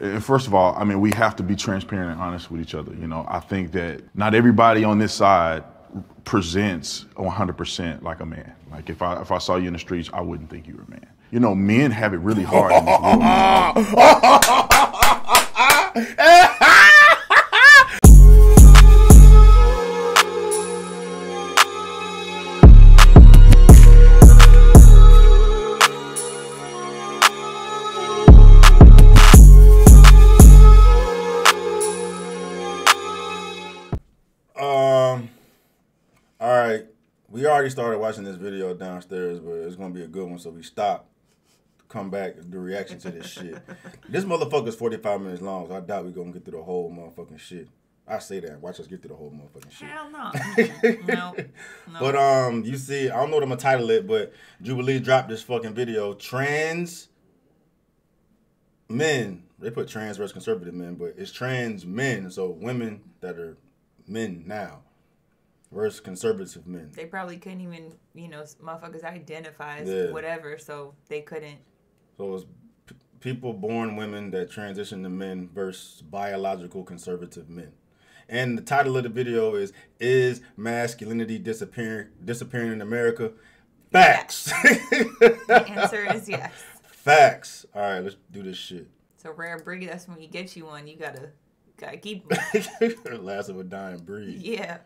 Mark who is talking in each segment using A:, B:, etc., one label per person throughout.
A: And first of all, I mean, we have to be transparent and honest with each other. You know, I think that not everybody on this side presents 100% like a man. Like if I saw you in the streets, I wouldn't think you were a man. You know, men have it really hard in this world.
B: All right, we already started watching this video downstairs, but it's gonna be a good one, so we stop, come back, and do reaction to this shit. This motherfucker's 45 minutes long, so I doubt we're gonna get through the whole motherfucking shit. I say that. Watch us get through the whole motherfucking shit.
C: Hell no. No.
B: But you see, I don't know what I'm gonna title it, but Jubilee dropped this fucking video. Trans men. They put trans versus conservative men, but it's trans men, so women that are men now versus conservative men.
C: They probably couldn't even, you know, motherfuckers identify as whatever, so they couldn't.
B: So it's people born women that transition to men versus biological conservative men. And the title of the video is masculinity disappearing in America? Facts.
C: The answer is yes.
B: Facts. All right, let's do this shit.
C: It's a rare breed. That's when you get you one. You gotta keep
B: them. Last of a dying breed.
C: Yeah.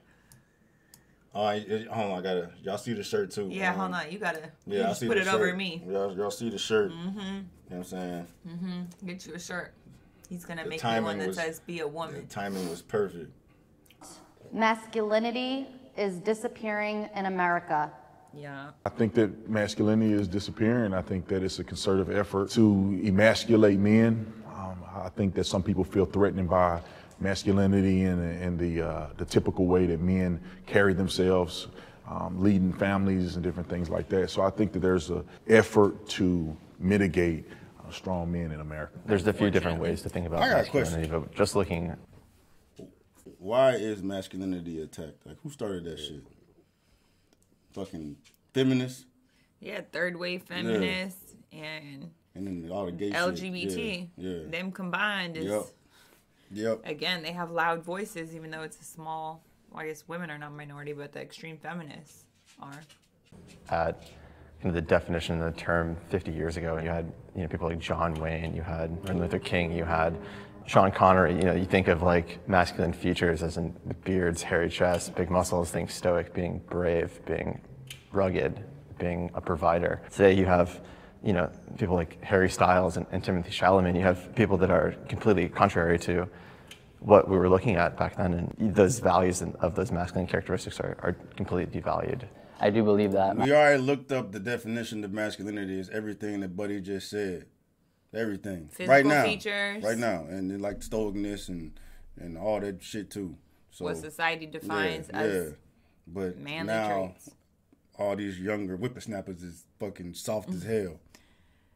B: All right, hold on. Y'all see the shirt too.
C: Yeah, hold on. You gotta.
B: Yeah,
C: I see put it shirt. Over me.
B: Y'all see the shirt.
C: Mm-hmm.
B: You know what I'm saying?
C: Mm-hmm. Get you a shirt. He's gonna make you one that says "Be a woman."
B: The timing was perfect.
D: Masculinity is disappearing in America.
C: Yeah.
A: I think that masculinity is disappearing. I think that it's a concerted effort to emasculate men. I think that some people feel threatened by masculinity and the typical way that men carry themselves, leading families and different things like that. So I think that there's an effort to mitigate strong men in America.
E: There's a few different ways to think about masculinity, but just looking.
B: Why is masculinity attacked? Like, who started that shit? Fucking feminists?
C: Yeah, third wave feminists and
B: then all the gay
C: LGBT.
B: Yeah.
C: Them combined is.
B: Yep.
C: Again, they have loud voices, even though it's a small. Well, I guess women are not a minority, but the extreme feminists are.
E: At the definition of the term 50 years ago, you had people like John Wayne, you had Martin Luther King, you had Sean Connery. You think of like masculine features as in beards, hairy chest, big muscles. Think stoic, being brave, being rugged, being a provider. Today you have people like Harry Styles and Timothy Chalamet. You have people that are completely contrary to what we were looking at back then, and those values of those masculine characteristics are completely devalued.
F: I do believe that.
B: We already looked up the definition of masculinity is everything that Buddy just said. Everything.
C: Physical features.
B: Right now. And then like stoicness and all that shit too. So
C: what society defines as
B: but
C: manly
B: now,
C: traits.
B: All these younger whippersnappers is fucking soft as hell.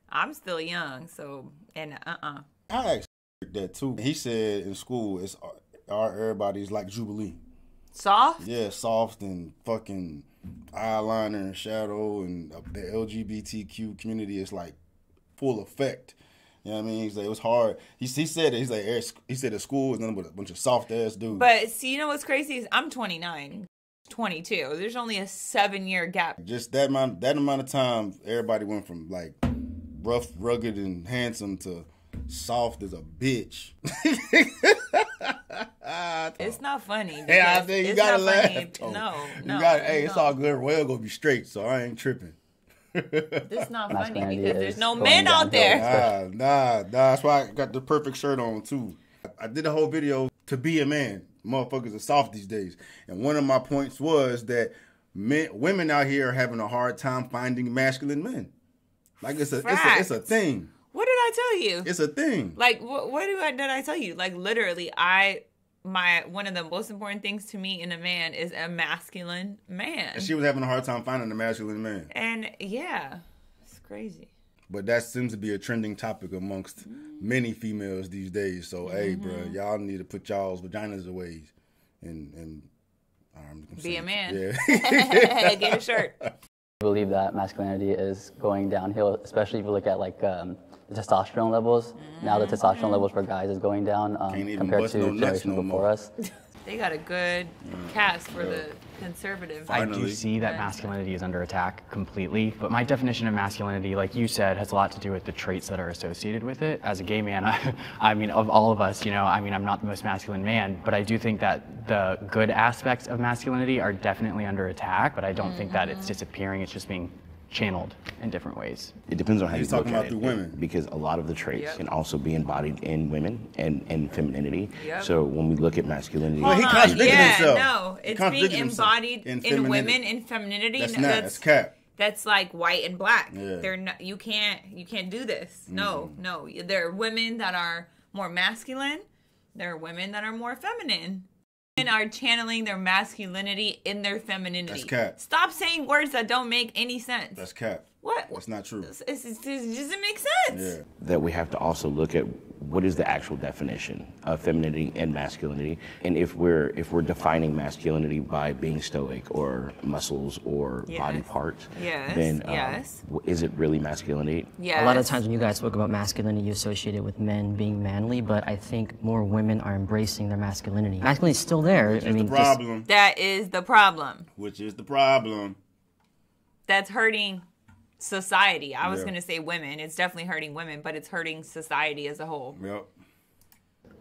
C: I'm still young, so, and
B: I asked that too. He said in school, everybody's like Jubilee.
C: Soft?
B: Yeah, soft and fucking eyeliner and shadow, and the LGBTQ community is like full effect. You know what I mean? He's like, it was hard. He said it. He said at school was nothing but a bunch of soft ass dudes.
C: But see, you know what's crazy is I'm 29. 22. There's only a 7-year gap.
B: Just that amount of time, everybody went from like rough, rugged, and handsome to soft as a bitch.
C: It's not funny.
B: Yeah, I think you gotta laugh.
C: No.
B: It's all good. Well, gonna be straight, so I ain't tripping.
C: It's not funny because there's no men out there.
B: Nah. That's why I got the perfect shirt on too. I did a whole video to be a man. Motherfuckers are soft these days. And one of my points was that women out here are having a hard time finding masculine men. Like it's a thing.
C: What did I tell you?
B: It's a thing.
C: Like what did I tell you? Like literally one of the most important things to me in a man is a masculine man.
B: And she was having a hard time finding a masculine man.
C: And yeah, it's crazy.
B: But that seems to be a trending topic amongst many females these days. So, hey, bro, y'all need to put y'all's vaginas away and
C: be a man.
B: Yeah.
C: Get a shirt.
F: I believe that masculinity is going downhill, especially if you look at like testosterone levels. Now the testosterone levels for guys is going down
B: even
F: compared
B: bust
F: to
B: no nuts
F: generations
B: no
F: before
B: more.
F: us.
C: They got a good cast for the conservative.
G: I
B: Finally.
G: do see that masculinity is under attack completely, but my definition of masculinity, like you said, has a lot to do with the traits that are associated with it. As a gay man, I mean, of all of us, you know, I mean, I'm not the most masculine man, but I do think that the good aspects of masculinity are definitely under attack, but I don't think that it's disappearing, it's just being channeled in different ways.
H: It depends on how
B: He's
H: you look
B: talking
H: at
B: about
H: it.
B: through women.
H: Because a lot of the traits
C: Yep.
H: can also be embodied in women and femininity.
C: Yep.
H: So when we look at masculinity,
B: Well, he
C: Hold on,
B: contradicted himself.
C: No,
B: He
C: it's being
B: contradicted himself.
C: embodied in
B: femininity.
C: women in femininity.
B: That's
C: No,
B: not. That's cap.
C: That's like white and black.
B: Yeah.
C: They're not. You can't do this. No. There are women that are more masculine. There are women that are more feminine. Women are channeling their masculinity in their femininity.
B: That's cap.
C: Stop saying words that don't make any sense.
B: That's cap.
C: What?
B: That's not true.
C: It doesn't make sense.
B: Yeah.
H: that we have to also look at what is the actual definition of femininity and masculinity, and if we're defining masculinity by being stoic or muscles or body
C: Yes.
H: parts,
C: Yes,
H: then
C: yes.
H: Is it really masculinity?
C: Yes.
I: A lot of times when you guys spoke about masculinity, you associate it with men being manly, but I think more women are embracing their masculinity. Masculinity is still there.
B: Which is the problem.
C: That is the problem.
B: Which is the problem.
C: That's hurting society. I was
B: Yeah.
C: going to say women. It's definitely hurting women, but it's hurting society as a whole.
B: Yep.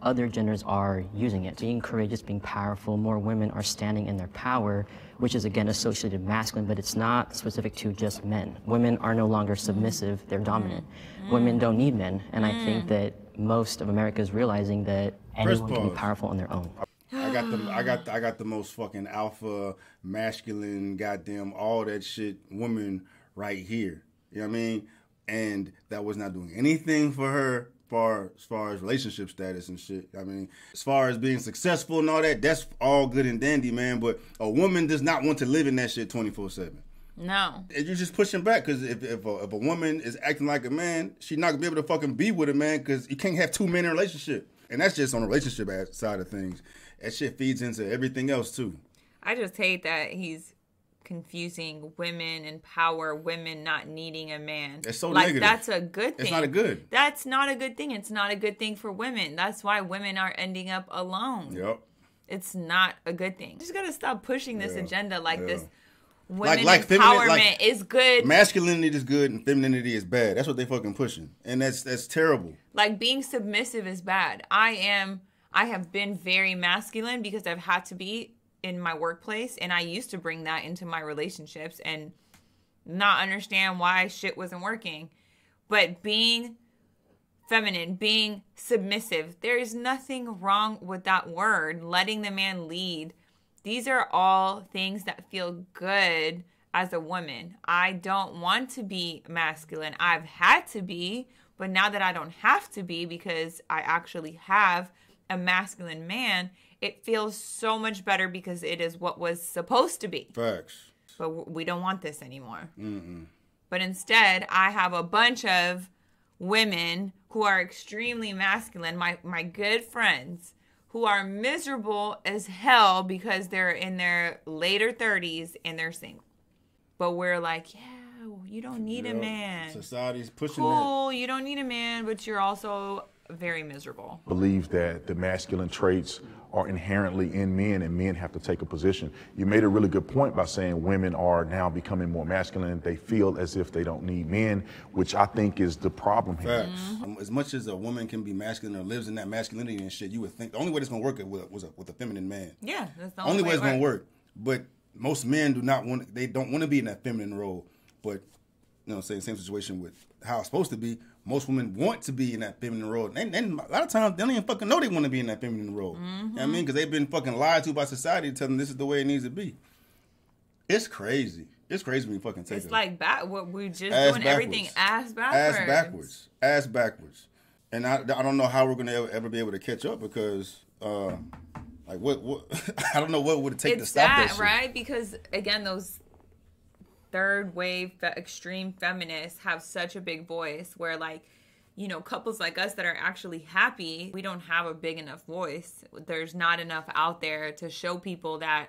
I: Other genders are using it. Being courageous, being powerful, more women are standing in their power, which is again associated with masculine, but it's not specific to just men. Women are no longer submissive, they're dominant. Women don't need men, and I think that most of America is realizing that anyone can be
B: pause.
I: powerful on their own.
B: I got the most fucking alpha, masculine, goddamn, all that shit woman right here. You know what I mean? And that was not doing anything for her as far as relationship status and shit. I mean, as far as being successful and all that, that's all good and dandy, man. But a woman does not want to live in that shit 24/7.
C: No.
B: And you're just pushing back because if a woman is acting like a man, she's not gonna be able to fucking be with a man because you can't have two men in a relationship. And that's just on the relationship side of things. That shit feeds into everything else too.
C: I just hate that he's confusing women and power, women not needing a man.
B: It's so
C: like
B: negative.
C: that's a good thing.
B: It's not a good.
C: That's not a good thing. It's not a good thing for women. That's why women are ending up alone.
B: Yep.
C: It's not a good thing. Just gotta stop pushing this agenda like this. Women
B: Like
C: empowerment is good.
B: Masculinity is good and femininity is bad. That's what they fucking pushing, and that's terrible.
C: Like being submissive is bad. I have been very masculine because I've had to be in my workplace, and I used to bring that into my relationships and not understand why shit wasn't working. But being feminine, being submissive, there is nothing wrong with that word. Letting the man lead. These are all things that feel good as a woman. I don't want to be masculine. I've had to be, but now that I don't have to be because I actually have a masculine man, it feels so much better because it is what was supposed to be.
B: Facts.
C: But we don't want this anymore. But instead, I have a bunch of women who are extremely masculine, my good friends, who are miserable as hell because they're in their later 30s and they're single. But we're like, yeah, you don't need a man.
B: Society's pushing
C: Cool, you don't need a man, but you're also very miserable.
A: Believes that the masculine traits are inherently in men and men have to take a position. You made a really good point by saying women are now becoming more masculine. They feel as if they don't need men, which I think is the problem here.
B: Facts. As much as a woman can be masculine or lives in that masculinity and shit, you would think the only way it's gonna work is with a feminine man.
C: Yeah, that's the
B: Only way
C: it
B: it's gonna
C: works.
B: work. But most men don't want to be in that feminine role. But you know, same situation with how it's supposed to be. Most women want to be in that feminine role. And a lot of times, they don't even fucking know they want to be in that feminine role. You know what I mean? Because they've been fucking lied to by society to tell them this is the way it needs to be. It's crazy. It's crazy when you fucking take it.
C: It's like what we're just
B: Ass
C: doing everything ass backwards.
B: Ass backwards. Ass backwards. And I don't know how we're going to ever be able to catch up because, like, what I don't know what would it take to stop that shit.
C: Right? Because, again, those third wave extreme feminists have such a big voice where, like, you know, couples like us that are actually happy, we don't have a big enough voice. There's not enough out there to show people that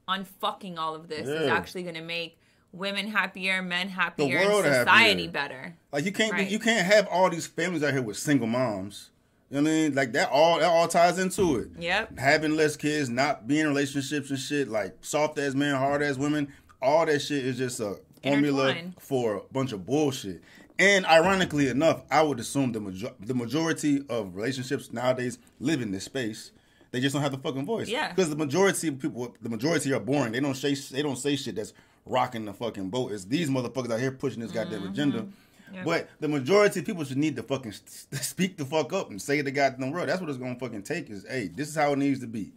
C: unfucking all of this is actually going to make women happier, men happier,
B: world
C: and society
B: happier.
C: better.
B: Like you can't
C: Right.
B: you can't have all these families out here with single moms. You know what I mean? Like that all ties into it.
C: Yep.
B: Having less kids, not being in relationships and shit, like soft ass men, hard ass women, all that shit is just a formula
C: Intertwined.
B: for a bunch of bullshit. And ironically enough, I would assume the majority of relationships nowadays live in this space. They just don't have the fucking voice.
C: Yeah.
B: Because the majority of people, the majority are boring. They don't say shit that's rocking the fucking boat. It's these motherfuckers out here pushing this goddamn agenda.
C: Yep.
B: But the majority of people should need to fucking speak the fuck up and say the goddamn word. That's what it's gonna fucking take. Is hey, this is how it needs to be.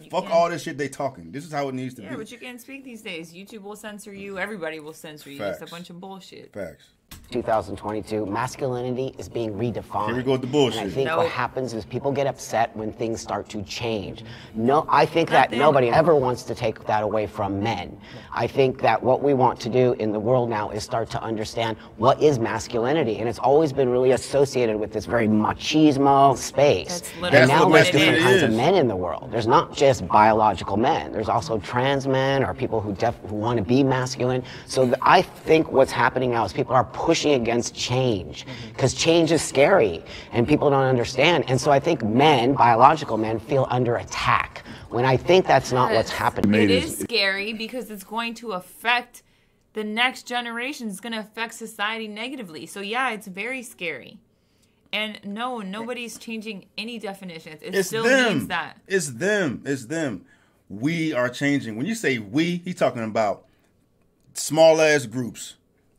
B: Fuck all this shit they talking. This is how it needs to be.
C: Yeah, but you can't speak these days. YouTube will censor you. Everybody will censor you.
B: Facts.
C: It's a bunch of bullshit.
B: Facts.
J: 2022, masculinity is being redefined.
B: Here we go with the bullshit.
J: And I think
C: Nope.
J: what happens is people get upset when things start to change. No, I think that nobody ever wants to take that away from men. I think that what we want to do in the world now is start to understand what is masculinity, and it's always been really associated with this very machismo space.
C: That's
J: And
C: literally
J: now
B: what
J: there's different
B: masculinity
J: kinds of
B: is.
J: men in the world. There's not just biological men. There's also trans men or people who want to be masculine. So I think what's happening now is people are pushing against change because change is scary and people don't understand. And so I think men, biological men, feel under attack when I think that's not what's happening.
C: It is scary because it's going to affect the next generation. It's going to affect society negatively. So yeah, it's very scary. And no, nobody's changing any definitions. It
B: It's
C: still
B: them.
C: means that.
B: It's them. It's them. We are changing. When you say we, he's talking about small ass groups.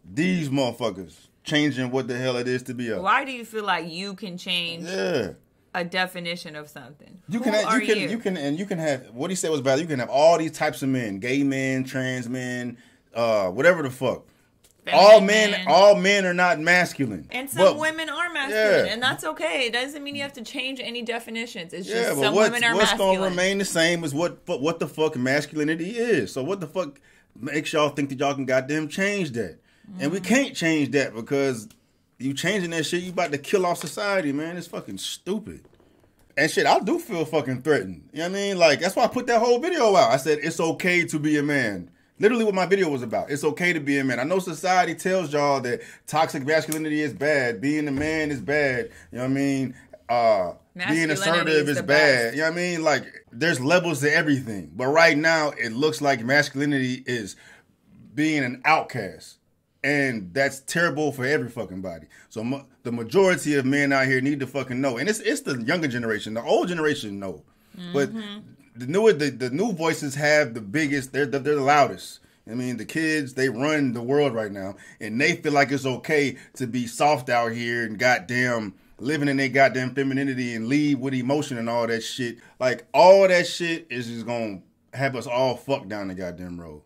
B: These motherfuckers changing what the hell it is to be a.
C: Why do you feel like you can change
B: Yeah.
C: a definition of something?
B: You
C: Who
B: can have,
C: are
B: you can have what he said was valid. You can have all these types of men, gay men, trans men, whatever the fuck. All men are not masculine.
C: And some women are masculine,
B: Yeah.
C: and that's okay. It doesn't mean you have to change any definitions. It's
B: Yeah,
C: just
B: but
C: some
B: what's
C: women are
B: going
C: masculine.
B: to remain the same is what the fuck masculinity is. So what the fuck makes y'all think that y'all can goddamn change that? And we can't change that because you changing that shit, you about to kill off society, man. It's fucking stupid. And shit, I do feel fucking threatened. You know what I mean? Like, that's why I put that whole video out. I said, it's okay to be a man. Literally what my video was about. It's okay to be a man. I know society tells y'all that toxic masculinity is bad. Being a man is bad. You know what I mean? Being assertive is bad. You know what I mean? Like, there's levels to everything. But right now, it looks like masculinity is being an outcast. And that's terrible for every fucking body. So the majority of men out here need to fucking know. And it's the younger generation. The old generation know. But the new voices have the biggest, they're the loudest. I mean, the kids, they run the world right now. And they feel like it's okay to be soft out here and goddamn living in their goddamn femininity and lead with emotion and all that shit. Like, all that shit is just going to have us all fucked down the goddamn road.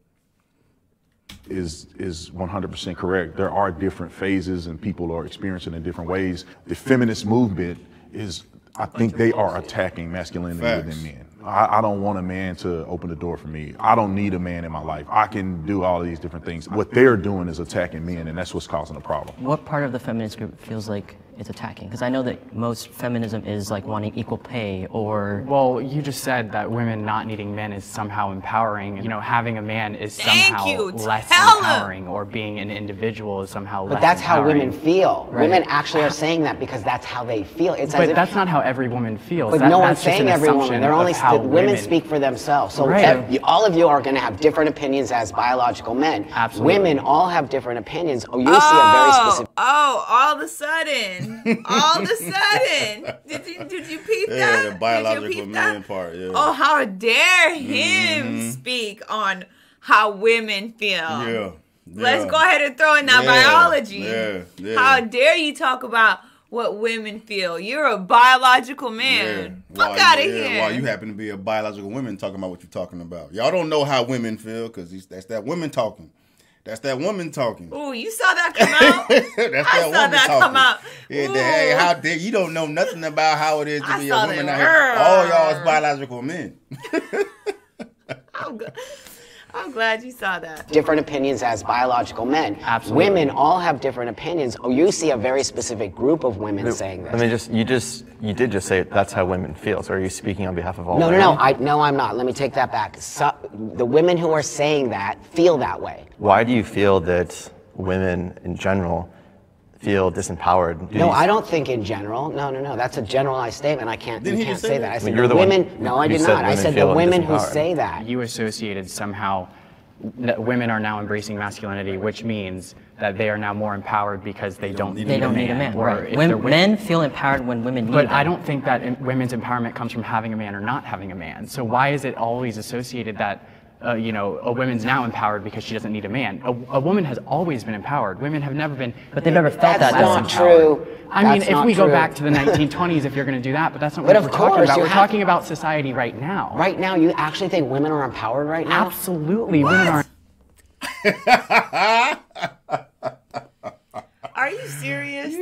A: Is 100% correct. There are different phases and people are experiencing in different ways. The feminist movement is, I think they are attacking masculinity within men. I don't want a man to open the door for me. I don't need a man in my life. I can do all of these different things. What they're doing is attacking men, and that's what's causing the problem.
I: What part of the feminist group feels like it's attacking? Because I know that most feminism is like wanting equal pay or...
G: Well, you just said that women not needing men is somehow empowering. You know, having a man is somehow less empowering, or being an individual is somehow less
J: But that's how
G: empowering.
J: women feel.
G: Right.
J: Women actually are saying that because that's how they feel. It's as
G: But
J: if,
G: that's not how every woman feels.
J: but
G: That-
J: no one's
G: that's just
J: saying
G: an
J: every woman.
G: assumption
J: They're only
G: of how
J: women speak for themselves. So
G: Right.
J: all of you are going to have different opinions as biological men.
G: Absolutely.
J: Women all have different opinions. Oh, you see a very specific.
C: All of a sudden, did you peep that?
B: Yeah, the
C: Did
B: biological
C: you peep
B: man
C: that?
B: part, yeah.
C: Oh, how dare him speak on how women feel?
B: Yeah.
C: Let's go ahead and throw in that biology.
B: Yeah.
C: How dare you talk about what women feel? You're a biological man. Fuck out of here.
B: While you happen to be a biological woman talking about what you're talking about. Y'all don't know how women feel because that's that women talking. That's that woman talking.
C: Ooh, you saw that come out? I saw that come out.
B: Yeah,
C: Ooh.
B: hey, how dare you don't know nothing about how it is to
C: I
B: be a
C: saw
B: woman
C: that.
B: out here. All y'all is biological men.
C: I'm glad you saw that.
J: different opinions as biological men.
G: Absolutely.
J: Women all have different opinions. Oh, you see a very specific group of women saying this.
E: I mean, you did just say that's how women feel. So are you speaking on behalf of all
J: No,
E: women?
J: no, I'm not. Let me take that back. The women who are saying that feel that way.
E: Why do you feel that women in general feel disempowered?
J: No, I don't think in general. No. That's a generalized statement. I can't.
B: Didn't
J: You
B: he
J: can't
B: just
J: say
B: say
J: that.
B: that?
J: I
E: I
J: said
E: mean, you're
J: the
E: the one
J: women. No, I
E: who
J: did
E: said
J: not. I
E: women
J: said the
E: feel
J: women who
E: disempowered.
J: say that.
G: You associated somehow that women are now embracing masculinity, which means that they are now more empowered because they don't need
I: They don't need a man.
G: Or
I: Right.
G: if they're
I: Men feel empowered when women need
G: But
I: them.
G: I don't think that women's empowerment comes from having a man or not having a man. So why is it always associated that, a woman's now empowered because she doesn't need a man? A woman has always been empowered. Women have never been.
I: But they've never felt
J: That's
I: that.
J: not
I: less
J: true.
G: I mean,
J: That's
G: if
J: not
G: we go
J: true.
G: back to the 1920s, if you're going to do that, but that's not
J: But
G: what
J: of
G: we're talking
J: course,
G: about.
J: you
G: We're
J: have-
G: talking about society right now.
J: Right now, you actually think women are empowered right now?
G: Absolutely, women are.
C: Are you serious?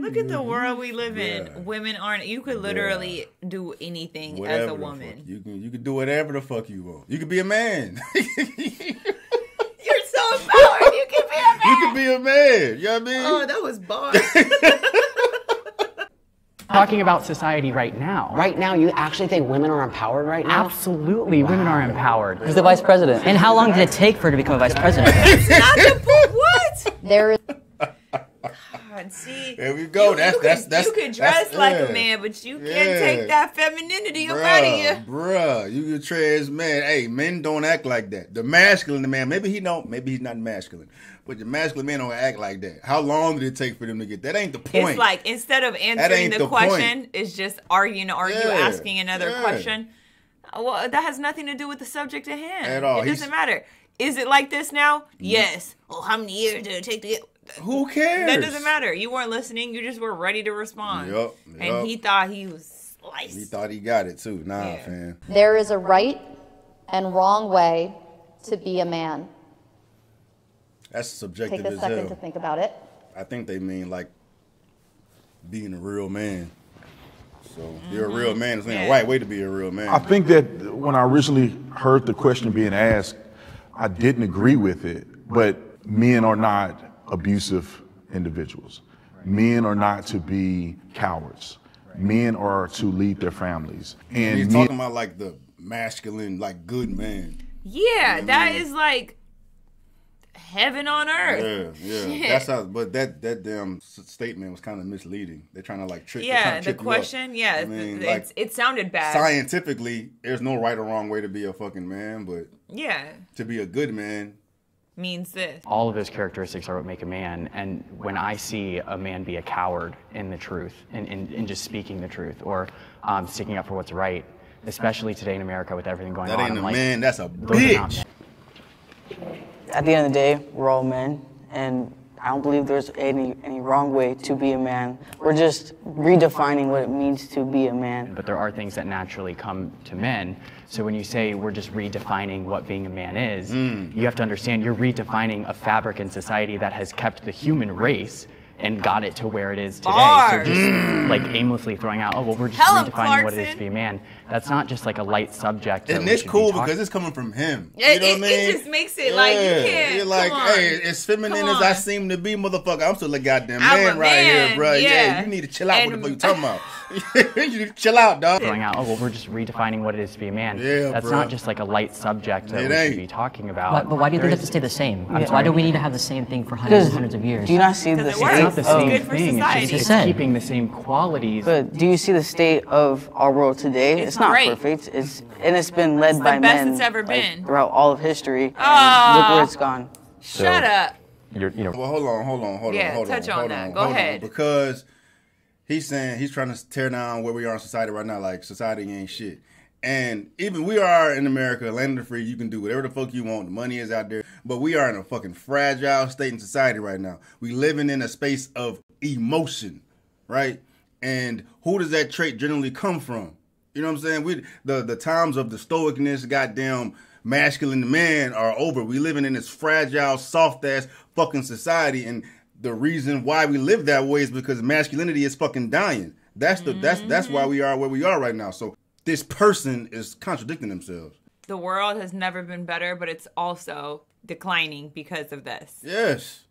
C: Look at the world we live in. Women aren't. You could literally do anything
B: Whatever
C: as a
B: the
C: woman.
B: fuck. You can do whatever the fuck you want. You can be a man.
C: You're so empowered. You can be a man.
B: You can be a man. You know what I mean?
C: Oh, that was bars.
G: Talking about society right now.
J: Right now, you actually think women are empowered right now?
G: Absolutely, women are empowered.
F: He's the vice president.
I: And how long did it take for her to become a vice president?
C: That's not the point. What?
D: There is
C: God, see.
B: There we go. That's
C: you could dress
B: that's-
C: like
B: yeah.
C: a man, but you can't
B: Yeah.
C: take that femininity up out of you.
B: Bruh, you can trans man. Hey, men don't act like that. The masculine man, maybe he's not masculine, but the masculine men don't act like that. How long did it take for them to get that? Ain't the point.
C: It's like instead of answering
B: ain't
C: the
B: the
C: question,
B: point.
C: it's just argue,
B: Yeah,
C: asking another
B: yeah.
C: question. Well, that has nothing to do with the subject at hand.
B: At all.
C: It doesn't matter. Is it like this now? Yes. Well, how many years did it take to get?
B: Who cares?
C: That doesn't matter. You weren't listening. You just were ready to respond.
B: Yup.
C: And he thought he was sliced.
B: He thought he got it too. Nah,
C: Yeah.
B: fam.
D: there is a right and wrong way to be a man.
B: That's subjective
D: Take a
B: as
D: second
B: hell.
D: to think about it.
B: I think they mean like being a real man. So you're a real man. There's ain't a right way to be a real man.
A: I think that when I originally heard the question being asked, I didn't agree with it, but men are not abusive individuals. Men are not to be cowards. Men are to lead their families. And
B: He's
A: men,
B: talking about like the masculine, like good man.
C: Yeah, that is like heaven on earth.
B: Yeah.
C: Shit.
B: That's how. But that damn statement was kind of misleading. They're trying to like trick. they're
C: Yeah,
B: trying to
C: the
B: trip you up.
C: question, yeah,
B: I mean, like,
C: it sounded bad.
B: scientifically, there's no right or wrong way to be a fucking man, but
C: Yeah,
B: to be a good man,
C: means this.
G: All of those characteristics are what make a man. And when I see a man be a coward in the truth, in just speaking the truth, or sticking up for what's right, especially today in America with everything going
B: that
G: on,
B: ain't
G: I'm
B: a
G: like,
B: man. That's a
G: those are not
B: bitch.
K: At the end of the day, we're all men, and I don't believe there's any wrong way to be a man. We're just redefining what it means to be a man.
G: But there are things that naturally come to men. So when you say we're just redefining what being a man is, you have to understand you're redefining a fabric in society that has kept the human race and got it to where it is today.
C: Bars.
G: So just like aimlessly throwing out, oh, well, we're just
C: Tell 'em,
G: redefining what it is
C: Clarkson.
G: to be a man. That's not just like a light subject. that
B: And
G: we
B: it's
G: should be
B: cool
G: talking-
B: because it's coming from him.
C: Yeah,
B: You know what I mean?
C: it just makes it like you can't.
B: You're like,
C: come on.
B: hey, as feminine
C: Come
B: as I
C: on.
B: seem to be, motherfucker, I'm still a goddamn
C: I'm
B: man
C: a
B: right
C: man,
B: here, bro. Yeah.
C: yeah.
B: You need to chill out.
C: And-
B: What the fuck you talking about? You need to chill out, dog.
G: throwing out, oh, well, we're just redefining what it is to be a man.
B: Yeah,
G: That's
B: bro.
G: not just like a light subject that
B: It
G: we
B: ain't.
G: should be talking about.
I: But why do you think
G: There
I: it has to
G: is-
I: stay the same?
G: I'm
I: Why
G: sorry?
I: do we need to have the same thing for hundreds and
K: Because
I: hundreds of years?
K: do you not see the
C: Because it
K: state
C: works.
G: It's not the
C: It's
G: same
C: good for
G: thing.
C: society.
G: It's
I: Just
G: just
I: said.
G: keeping the same qualities.
K: But do you see the state of our world today?
C: It's
K: not
C: great.
K: perfect. It's been led
C: the
K: by
C: best
K: men
C: it's ever
K: like,
C: been.
K: throughout all of history. And
C: Ah.
K: look where it's gone.
C: Shut up.
E: You're,
B: Well, hold on.
C: Yeah,
B: hold
C: touch on
B: hold
C: that. Go
B: hold
C: ahead.
B: Because he's saying he's trying to tear down where we are in society right now. Like, society ain't shit. And even we are in America, land of the free. You can do whatever the fuck you want. The money is out there. But we are in a fucking fragile state in society right now. We living in a space of emotion, right? And who does that trait generally come from? You know what I'm saying? The times of the stoicness, goddamn masculine man are over. We living in this fragile, soft ass fucking society, and the reason why we live that way is because masculinity is fucking dying. That's why we are where we are right now. So this person is contradicting themselves.
C: the world has never been better, but it's also declining because of this.
B: Yes.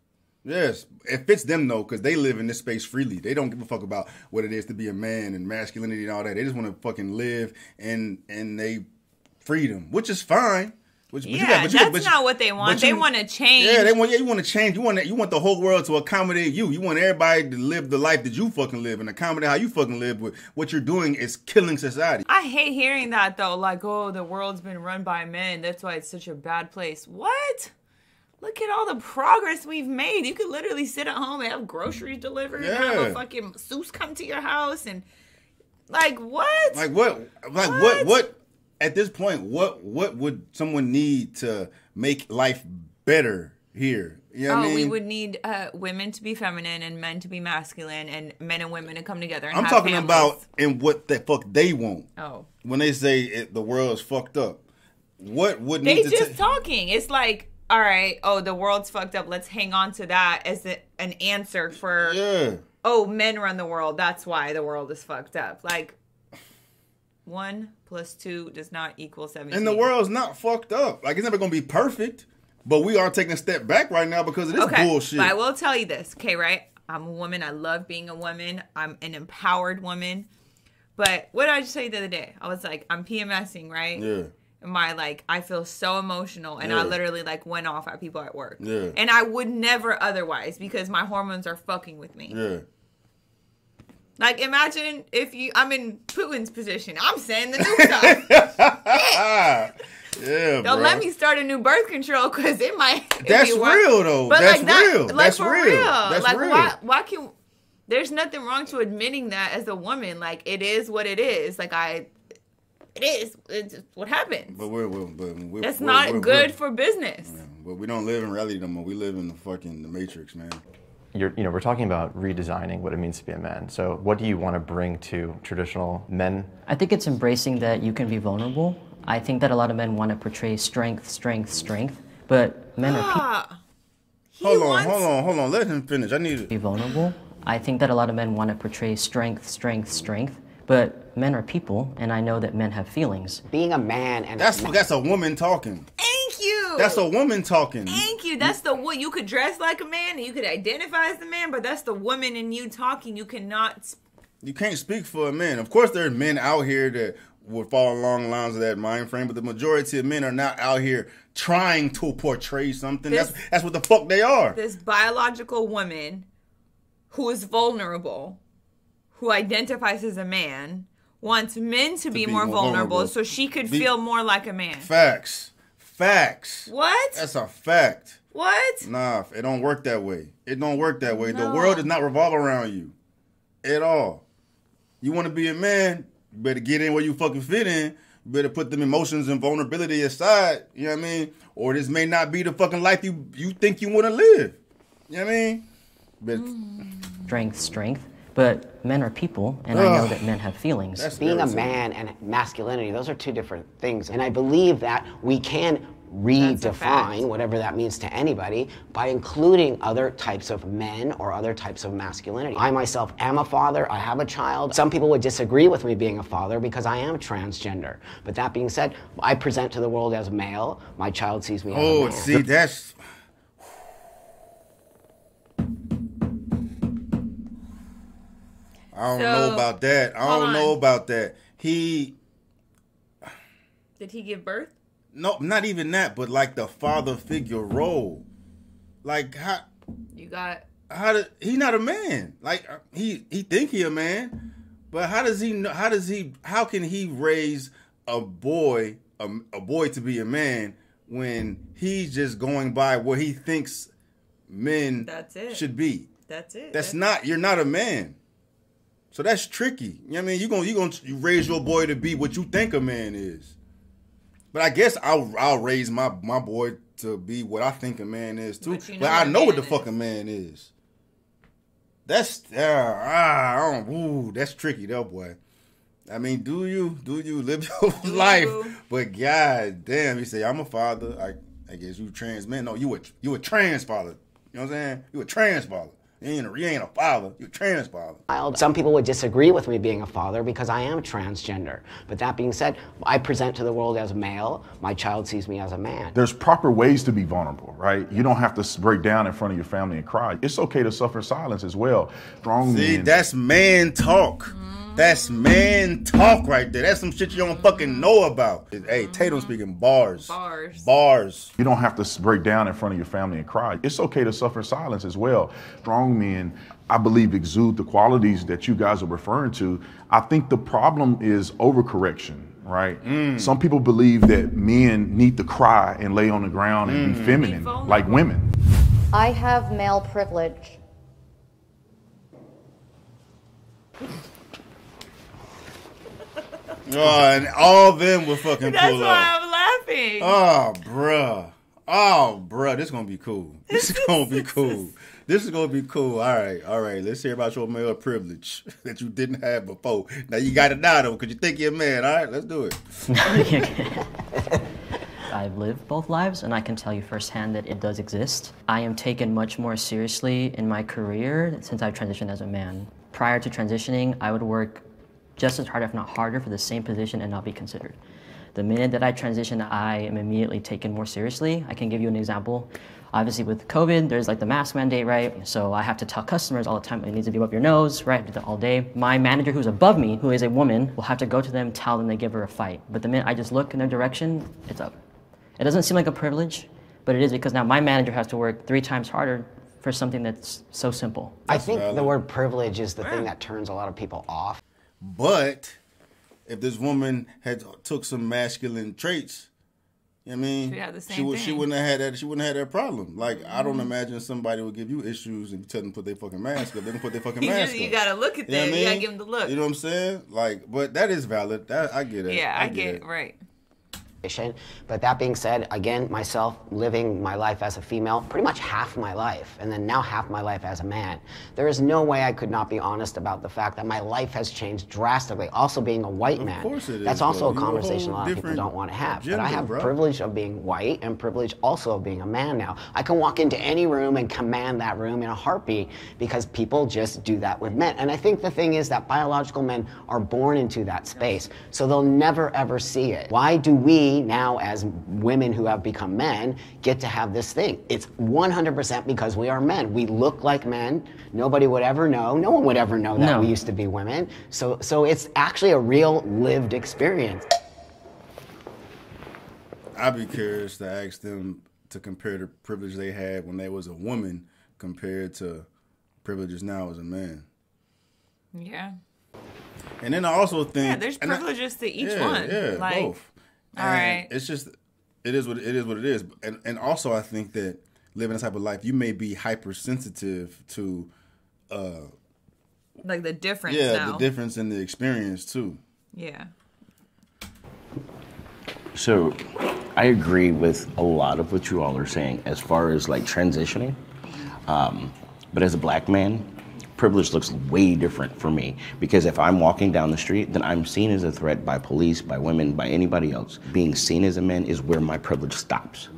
B: Yes. It fits them, though, because they live in this space freely. They don't give a fuck about what it is to be a man and masculinity and all that. They just want to fucking live in they freedom, which is fine. That's
C: not what they want. They want to change.
B: Yeah, you want to change. You want the whole world to accommodate you. You want everybody to live the life that you fucking live and accommodate how you fucking live. But what you're doing is killing society.
C: I hate hearing that though. Like, oh, the world's been run by men. That's why it's such a bad place. What? Look at all the progress we've made. You could literally sit at home and have groceries delivered and have a fucking masseuse come to your house and like what?
B: Like what? At this point, what would someone need to make life better here? You know what I mean?
C: We would need women to be feminine and men to be masculine, and men and women to come together and
B: I'm
C: have
B: talking
C: families.
B: about in what the fuck they want.
C: Oh.
B: When they say the world's fucked up, what would need to
C: They just talking. It's like, all right, the world's fucked up. Let's hang on to that as an answer for, men run the world. That's why the world is fucked up. Like, 1 + 2 does not equal 17.
B: And the world's not fucked up. Like, it's never going to be perfect. But we are taking a step back right now because of this bullshit.
C: But I will tell you this, okay, right? I'm a woman. I love being a woman. I'm an empowered woman. But what did I just tell you the other day? I was like, I'm PMSing, right?
B: Yeah.
C: And I feel so emotional. And I literally, went off at people at work.
B: Yeah.
C: And I would never otherwise because my hormones are fucking with me.
B: Yeah.
C: Like, imagine if I'm in Putin's position. I'm saying the new stuff.
B: Yeah,
C: Don't let me start a new birth control because it might.
B: That's real, though.
C: But
B: that's real. That's
C: for
B: real. That's
C: like,
B: real.
C: why can? There's nothing wrong to admitting that as a woman. Like, it is what it is. Like, it is. It's what happens.
B: But
C: that's not good for business.
B: Yeah, but we don't live in reality no more. We live in the Matrix, man.
E: We're talking about redesigning what it means to be a man. So what do you want to bring to traditional men?
I: I think it's embracing that you can be vulnerable. I think that a lot of men want to portray strength, but men are people.
B: Hold on. Let him finish. I need to
I: be vulnerable. I think that a lot of men want to portray strength, but men are people, and I know that men have feelings.
J: Being a man and
B: that's a woman talking.
C: Thank you.
B: That's a woman talking.
C: Thank you. That's the what you could dress like a man and you could identify as the man, but that's the woman in you talking. You cannot.
B: You can't speak for a man. Of course, there are men out here that would fall along the lines of that mind frame, but the majority of men are not out here trying to portray something. That's what the fuck they are.
C: This biological woman who is vulnerable, who identifies as a man, wants men to be more vulnerable so she could feel more like a man.
B: Facts.
C: What?
B: That's a fact.
C: What?
B: Nah, it don't work that way.
C: No.
B: The world does not revolve around you at all. You want to be a man, you better get in where you fucking fit in. You better put them emotions and vulnerability aside. You know what I mean? Or this may not be the fucking life you think you want to live. You know what I mean?
I: Strength, but men are people, and I know that men have feelings.
J: Being a man and masculinity, those are two different things. And I believe that we can redefine whatever that means to anybody by including other types of men or other types of masculinity. I myself am a father. I have a child. Some people would disagree with me being a father because I am transgender. But that being said, I present to the world as male. My child sees me as a man.
B: See, that's... I don't know about that. I don't know about that.
C: Did he give birth?
B: No, not even that, but like the father figure role. Like how he not a man. Like he think he a man, but how can he raise a boy to be a man when he's just going by what he thinks men should be?
C: That's it.
B: You're not a man. So that's tricky. You know what I mean? You're gonna raise your boy to be what you think a man is. But I guess I'll raise my boy to be what I think a man is too. But I know what the fuck a man is. That's that's tricky though, boy. I mean, do you live your life? But god damn, you say I'm a father. I guess you trans man. No, you a trans father. You know what I'm saying? You a trans father. You ain't a father. You're a trans father.
J: Some people would disagree with me being a father because I am transgender. But that being said, I present to the world as a male. My child sees me as a man.
A: There's proper ways to be vulnerable, right? You don't have to break down in front of your family and cry. It's okay to suffer silence as well. Strong
B: See,
A: men.
B: that's man talk. That's man talk right there. That's some shit you don't fucking know about. Hey, Tatum speaking bars. Bars.
A: You don't have to break down in front of your family and cry. It's okay to suffer silence as well. Strong men, I believe, exude the qualities that you guys are referring to. I think the problem is overcorrection, right? Some people believe that men need to cry and lay on the ground and be feminine, like women.
D: I have male privilege.
B: Oh, and all of them will fucking
C: That's
B: pull
C: why
B: up.
C: I'm laughing.
B: Oh, bruh. Oh, bruh. This is going to be cool. This is going to be cool. This is going to be cool. All right. Let's hear about your male privilege that you didn't have before. Now you got it now, though, because you think you're a man. All right, let's do it.
I: I've lived both lives, and I can tell you firsthand that it does exist. I am taken much more seriously in my career since I've transitioned as a man. Prior to transitioning, I would work just as hard, if not harder, for the same position and not be considered. The minute that I transition, I am immediately taken more seriously. I can give you an example. Obviously with COVID, there's like the mask mandate, right? So I have to tell customers all the time, it needs to be above your nose, right? I do that all day. My manager who's above me, who is a woman, will have to go to them, tell them they give her a fight. But the minute I just look in their direction, it's up. It doesn't seem like a privilege, but it is because now my manager has to work 3 times harder for something that's so simple.
J: I think the word privilege is the thing that turns a lot of people off.
B: But if this woman had took some masculine traits, you know what I mean?
C: She'd have the same
B: She
C: thing.
B: wouldn't have had that. She wouldn't have had that problem. Like I don't imagine somebody would give you issues if you tell them to put their fucking mask up. They can put their fucking mask up.
C: You gotta look at
B: You know
C: that.
B: what I
C: You gotta
B: mean?
C: give them the look.
B: You know what I'm saying? Like, but that is valid. That I get it.
C: Yeah, I get it. Right.
J: But that being said, again, myself living my life as a female, pretty much half my life, and then now half my life as a man, there is no way I could not be honest about the fact that my life has changed drastically. Also being a white man,
B: Of course it is,
J: that's also a
B: bro. You're a
J: conversation a
B: whole
J: lot of people
B: different
J: don't want to have. But
B: gender,
J: I have
B: bro.
J: privilege of being white and privilege also of being a man now. I can walk into any room and command that room in a heartbeat because people just do that with men. And I think the thing is that biological men are born into that space, so they'll never ever see it. Why do we now as women who have become men get to have this thing? It's 100% because we are men. We look like men. Nobody would ever know. No one would ever know that we used to be women. So it's actually a real lived experience.
B: I'd be curious to ask them to compare the privilege they had when they was a woman compared to privileges now as a man.
C: Yeah.
B: And then I also think
C: there's privileges to each one.
B: Yeah,
C: like,
B: both.
C: All right.
B: It's just it is what it is. And also I think that living this type of life, you may be hypersensitive to
C: like the difference
B: the difference in the experience too.
C: Yeah.
H: So I agree with a lot of what you all are saying as far as like transitioning. But as a black man, privilege looks way different for me because if I'm walking down the street, then I'm seen as a threat by police, by women, by anybody else. Being seen as a man is where my privilege stops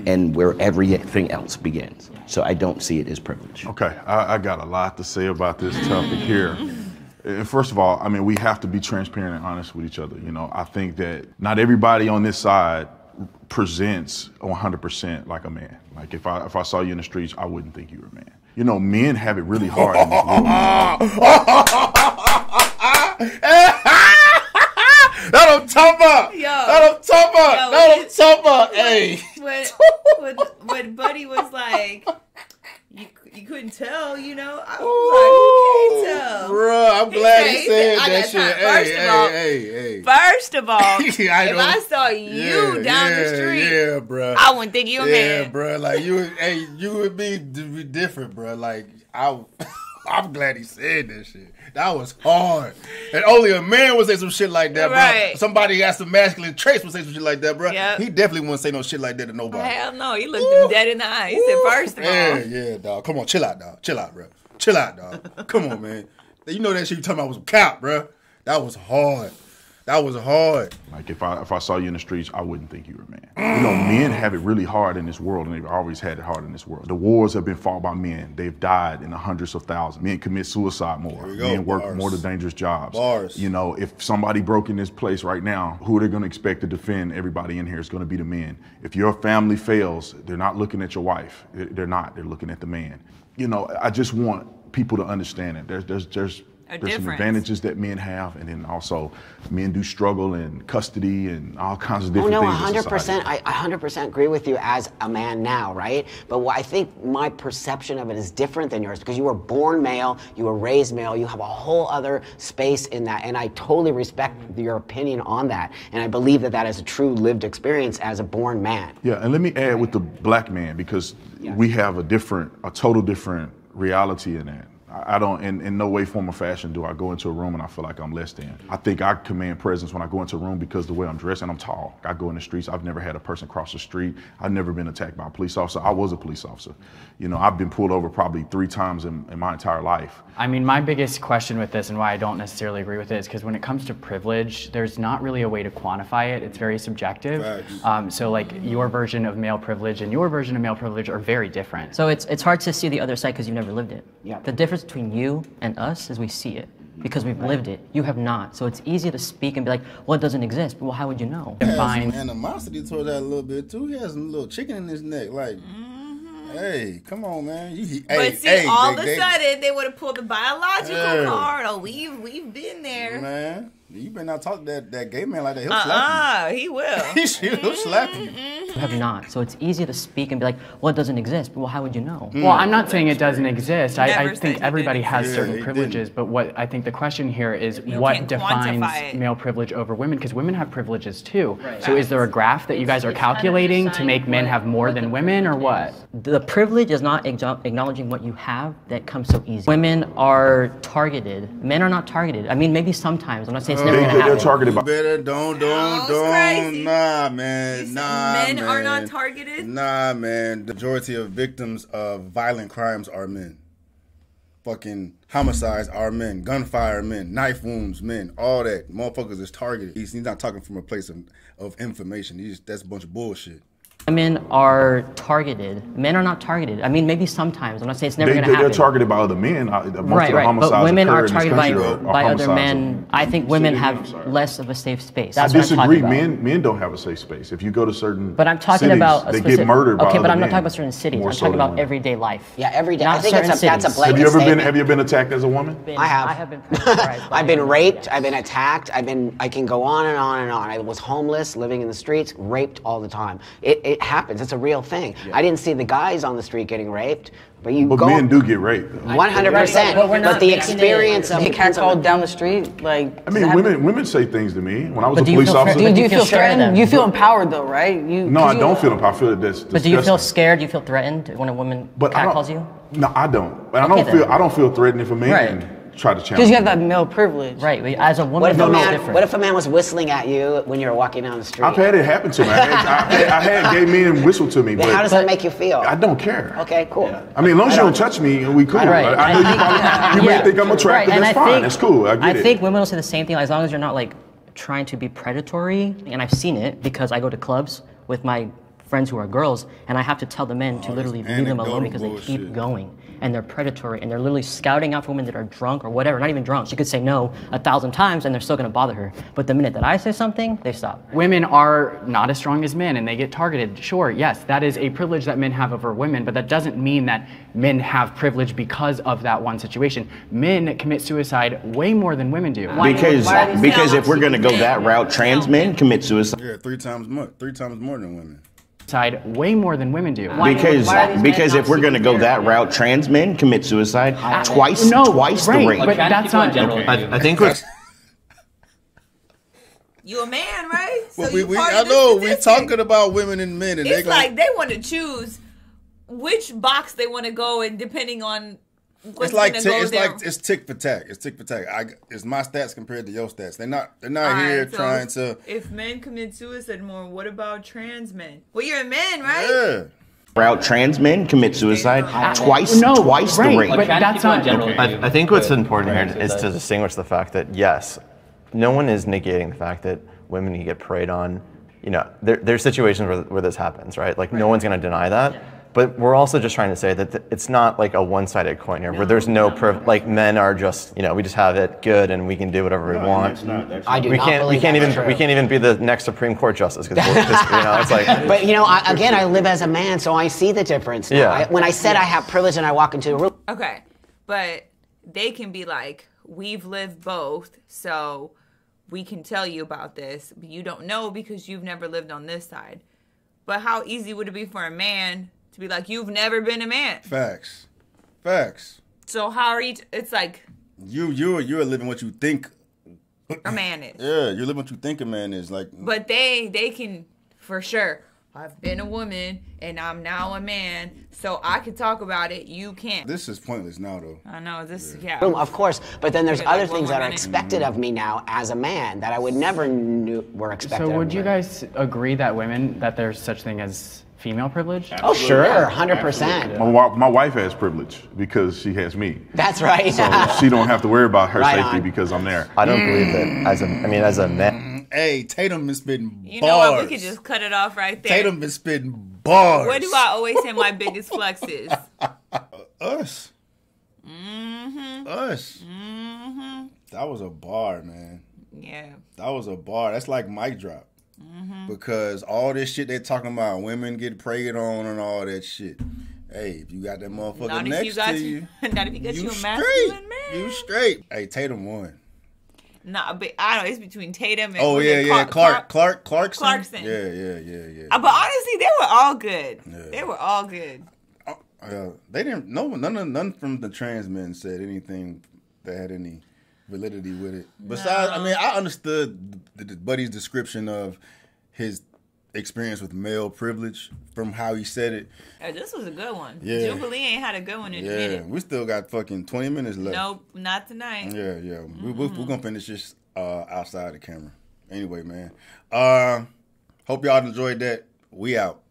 H: and where everything else begins. So I don't see it as privilege.
A: Okay, I got a lot to say about this topic here. And first of all, I mean, we have to be transparent and honest with each other. You know, I think that not everybody on this side presents 100% like a man. Like if I saw you in the streets, I wouldn't think you were a man. You know, men have it really hard in this world.
B: That's what I'm talking about. That's what I'm talking about. Hey.
C: When Buddy was like, you couldn't tell, you know? I was like, who can't tell?
B: Bruh, I'm glad he said that shit.
C: First of all, if
B: I
C: I saw you down the street,
B: bruh.
C: I wouldn't think you a man.
B: Yeah, bruh. Like you would be different, bruh. Like I'm glad he said that shit. That was hard. And only a man would say some shit like that,
C: right.
B: Bro. Somebody who has some masculine traits would say some shit like that, bro.
C: Yep.
B: He definitely wouldn't say no shit like that to nobody.
C: Hell no. He looked him dead in the eye. He said, first of all.
B: Yeah, dog. Come on, chill out, dog. Chill out, bro. Chill out, dog. Come on, man. You know that shit you talking about was some cap, bro. That was hard. That was hard.
A: Like if I saw you in the streets, I wouldn't think you were a man. You know, men have it really hard in this world, and they've always had it hard in this world. The wars have been fought by men. They've died in the hundreds of thousands. Men commit suicide more. Men work more dangerous jobs. You know, if somebody broke in this place right now, who are they going to expect to defend everybody in here? It's going to be the men. If your family fails, they're not looking at your wife. They're not. They're looking at the man. You know, I just want people to understand it. There's some advantages that men have, and then also men do struggle in custody and all kinds of different things.
J: 100%. I 100% agree with you as a man now, right? But what I think my perception of it is different than yours because you were born male, you were raised male, you have a whole other space in that, and I totally respect your opinion on that, and I believe that that is a true lived experience as a born man.
A: Yeah, and let me add with the black man because we have a total different reality in that. I don't, in no way, form, or fashion do I go into a room and I feel like I'm less than. I think I command presence when I go into a room because the way I'm dressed, and I'm tall. I go in the streets, I've never had a person cross the street. I've never been attacked by a police officer. I was a police officer. You know, I've been pulled over probably 3 times in my entire life.
G: I mean, my biggest question with this and why I don't necessarily agree with it is because when it comes to privilege, there's not really a way to quantify it. It's very subjective. So like your version of male privilege and your version of male privilege are very different.
I: So it's hard to see the other side because you've never lived it. Yeah. The difference between you and us is we see it because we've lived it. You have not. So it's easy to speak and be like, well, it doesn't exist. Well, how would you know?
B: He has some animosity toward that a little bit too. He has a little chicken in his neck, like, hey, come on, man.
C: But see, all of a sudden, they would have pulled the biological card. Oh, we've been there.
B: Man, you better not talk to that gay man like that. He'll slap you.
C: He will.
B: He'll slap you.
I: You have not. So it's easy to speak and be like, well, it doesn't exist. But well, how would you know?
G: Well, I'm not saying it doesn't exist. I think everybody has certain privileges. But what I think the question here is what defines male privilege over women? Because women have privileges too. Right. So is there a graph that you guys are calculating to make men have more than women or what?
I: The privilege is not acknowledging what you have that comes so easy. Women are targeted. Men are not targeted. I mean, maybe sometimes. I'm not saying it's never going to happen.
A: They're targeted by.
B: Don't. Nah, man.
C: Men are not targeted?
B: Nah, man. The majority of victims of violent crimes are men. Fucking homicides are men. Gunfire men. Knife wounds men. All that. Motherfuckers is targeted. He's not talking from a place of information. That's a bunch of bullshit.
I: Women are targeted. Men are not targeted. I mean, maybe sometimes. I'm not saying it's never going to happen.
A: They're targeted by other men. Most of the homicides
I: but women are targeted
A: by
I: other men. I think women have less of a safe space. That's
A: I disagree. Men don't have a safe space. If you go to certain
I: But I'm talking
A: cities,
I: about
A: they get murdered by other men.
I: Okay, but I'm not talking about certain cities. I'm talking about everyday life.
J: Yeah, every day.
I: Not
J: I think that's a blanket
A: Have you
J: statement.
A: been attacked as a woman?
J: I have.
I: I have been pressurized.
J: I've been raped. I've been attacked. I can go on and on and on. I was homeless, living in the streets, raped all the time. It happens. It's a real thing. Yeah. I didn't see the guys on the street getting raped, but
A: men do get raped.
J: 100%. But the experience of
K: the cat called down the street, like.
A: I mean, women say things to me when I was a police officer.
K: Do you feel threatened? You feel empowered though, right?
A: No, I don't feel empowered. I feel that's disgusting.
I: But do you feel scared? Do you feel threatened when a woman cat calls you?
A: No, I don't. But I don't feel threatened if a man try to challenge.
K: Because you have that male privilege.
I: Right. As a woman,
J: what if a man was whistling at you when you were walking down the street?
A: I've had it happen to me. I had gay men whistle to me.
J: But how does that make you feel?
A: I don't care.
J: Okay, cool.
A: I mean, as long as you don't touch me, we cool.
I: Right.
A: I know you may think I'm attractive. That's fine. That's cool. I
I: think women will say the same thing as long as you're not like trying to be predatory. And I've seen it because I go to clubs with my friends who are girls, and I have to tell the men to literally leave them alone because they keep going. And they're predatory, and they're literally scouting out for women that are drunk or whatever, not even drunk. She could say no 1,000 times, and they're still gonna bother her. But the minute that I say something, they stop.
G: Women are not as strong as men, and they get targeted. Sure, yes, that is a privilege that men have over women, but that doesn't mean that men have privilege because of that one situation. Men commit suicide way more than women do.
H: Because if we're gonna go that route, trans men commit suicide.
B: Yeah, 3 times more than women.
G: Way more than women do.
H: Because if we're going to go that route, trans men commit suicide twice the rate.
G: But that's not general.
E: I think what's
C: you a man, right? So
B: I know we're talking about women and men, and
C: it's like they want to choose which box they want to go in, depending on.
B: It's tick for tack. It's tick for tack. It's my stats compared to your stats. They're not here trying to.
C: If men commit suicide more, what about trans men? Well, you're a man, right?
B: Yeah.
H: Route trans men commit suicide twice the rate.
G: But that's not general.
E: I think what's important here is to distinguish the fact that yes, no one is negating the fact that women can get preyed on. You know, there's situations where this happens, right? Like, no one's going to deny that. Yeah. But we're also just trying to say that it's not like a one-sided coin here, where there's like men are just, you know, we just have it good and we can do whatever we want.
J: We
E: can't even be the next Supreme Court justice because you know, it's like.
J: But you know, again, I live as a man, so I see the difference. Yeah. When I said I have privilege and I walk into a room.
C: Okay, but they can be like, we've lived both, so we can tell you about this, but you don't know because you've never lived on this side. But how easy would it be for a man to be like, you've never been a man?
B: Facts.
C: So how are you? It's like
B: you're living what you think
C: a man is.
B: Yeah, you're living what you think a man is. Like,
C: but they can for sure. I've been a woman and I'm now a man, so I can talk about it. You can't.
B: This is pointless now, though.
C: I know this. Yeah.
J: Of course, but then there's other things that are expected of me now as a man that I would never knew were expected.
G: So
J: of
G: would
J: me.
G: you guys agree that there's such thing as female privilege?
J: Oh, sure, 100%.
A: My wife has privilege because she has me.
J: That's right.
A: So she don't have to worry about her safety
J: on.
A: because I'm there.
E: I don't believe that as a man.
B: Hey, Tatum been spitting bars.
C: You know what? We could just cut it off right there.
B: Tatum been spitting bars.
C: What do I always say my biggest flex is?
B: Us.
C: Mm-hmm.
B: Us.
C: Mm-hmm.
B: That was a bar, man.
C: Yeah.
B: That was a bar. That's like mic drop. Mm-hmm. Because all this shit they're talking about, women get preyed on and all that shit. Hey, if you got that motherfucker next to you,
C: not if you got you a masculine man.
B: You straight. Hey, Tatum won.
C: Nah, but I don't know. It's between Tatum and
B: Clarkson. Yeah.
C: But honestly, they were all good. Yeah. They were all good.
B: They didn't. None from the trans men said anything that had any validity with it. Besides, I mean, I understood Buddy's description of his experience with male privilege from how he said it.
C: Hey, this was a good one.
B: Yeah.
C: Jubilee ain't had a good one in a minute.
B: We still got fucking 20 minutes left.
C: Nope, not tonight.
B: Yeah.
C: Mm-hmm.
B: We're going to finish this outside the camera. Anyway, man. Hope y'all enjoyed that. We out.